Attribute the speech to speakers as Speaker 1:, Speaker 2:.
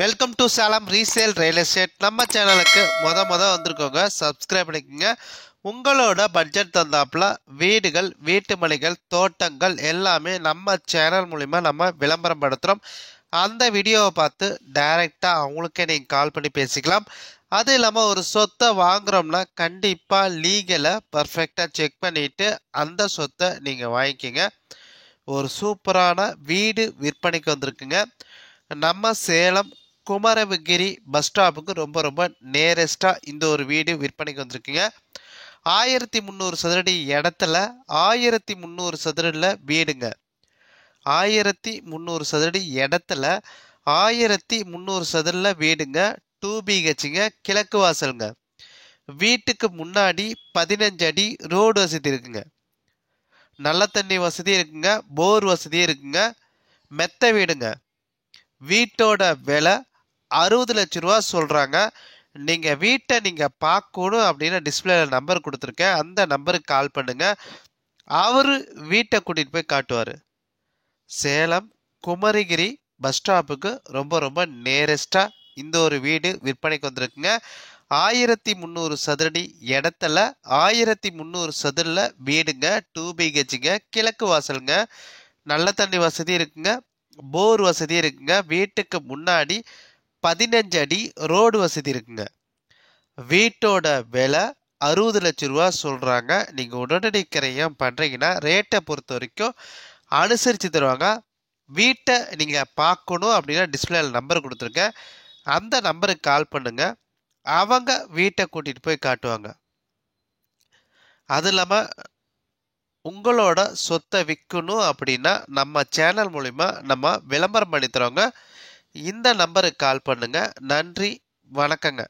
Speaker 1: Welcome to Salem resale real estate. நம்ம சேனலுக்கு முத வந்திருக்கோங்க, சப்ஸ்கிரைப் பண்ணிக்கோங்க. உங்களோட பட்ஜெட் தந்தாப்புல வீடுகள், வீட்டு மனைகள், தோட்டங்கள் எல்லாமே நம்ம சேனல் மூலிமா நம்ம விளம்பரம் படுத்துகிறோம். அந்த வீடியோவை பார்த்து டைரெக்டாக அவங்களுக்கே நீங்கள் கால் பண்ணி பேசிக்கலாம். அது இல்லாமல் ஒரு சொத்தை வாங்குகிறோம்னா கண்டிப்பாக லீகலை பர்ஃபெக்டாக செக் பண்ணிவிட்டு அந்த சொத்தை நீங்கள் வாங்கிக்கிங்க. ஒரு சூப்பரான வீடு விற்பனைக்கு வந்திருக்குங்க. நம்ம சேலம் குமரகிரி பஸ் ஸ்டாப்புக்கு ரொம்ப நேரஸ்டாக இந்த ஒரு வீடு விற்பனைக்கு வந்திருக்குங்க. 1300 சதுரடி இடத்துல 1300 சதுரடியில் வீடுங்க. 1300 சதுரடி இடத்துல 1300 சதுரடியில் வீடுங்க. 2 BHங்க, கிழக்கு வாசலுங்க. வீட்டுக்கு முன்னாடி 15 அடி ரோடு வசதி இருக்குங்க. நல்ல தண்ணி வசதி இருக்குங்க, போர் வசதி இருக்குங்க. மெத்த வீடுங்க. வீட்டோட விலை 60 லட்ச ரூபா சொல்கிறாங்க. நீங்கள் வீட்டை பார்க்கணும் அப்படின்னா டிஸ்பிளேல நம்பர் கொடுத்துருக்கேன், அந்த நம்பருக்கு கால் பண்ணுங்கள். அவர் வீட்டை கூட்டிகிட்டு போய் காட்டுவார். சேலம் குமரகிரி பஸ் ஸ்டாப்புக்கு ரொம்ப நேரஸ்டாக இந்த ஒரு வீடு விற்பனைக்கு வந்திருக்குங்க. 1300 சதுரடி இடத்துல 1300 சதுரில் வீடுங்க. 2 BHங்க, கிழக்கு வாசலுங்க. நல்ல தண்ணி வசதி இருக்குங்க, போர் வசதி இருக்குங்க. வீட்டுக்கு முன்னாடி 15 அடி ரோடு வசதி இருக்குங்க. வீட்டோட விலை 60 லட்ச ரூபா சொல்கிறாங்க. நீங்கள் உடனடி கிரயம் பண்ணுறீங்கன்னா ரேட்டை பொறுத்த வரைக்கும் அனுசரித்து தருவாங்க. வீட்டை நீங்கள் பார்க்கணும் அப்படின்னா டிஸ்பிளேல நம்பர் கொடுத்துருக்கேன், அந்த நம்பருக்கு கால் பண்ணுங்கள். அவங்க வீட்டை கூட்டிகிட்டு போய் காட்டுவாங்க. அது இல்லாமல் உங்களோட சொத்தை விற்கணும் அப்படின்னா நம்ம சேனல் மூலிமா நம்ம விளம்பரம் பண்ணி தரோங்க. இந்த நம்பருக்கு கால் பண்ணுங்க. நன்றி, வணக்கங்க.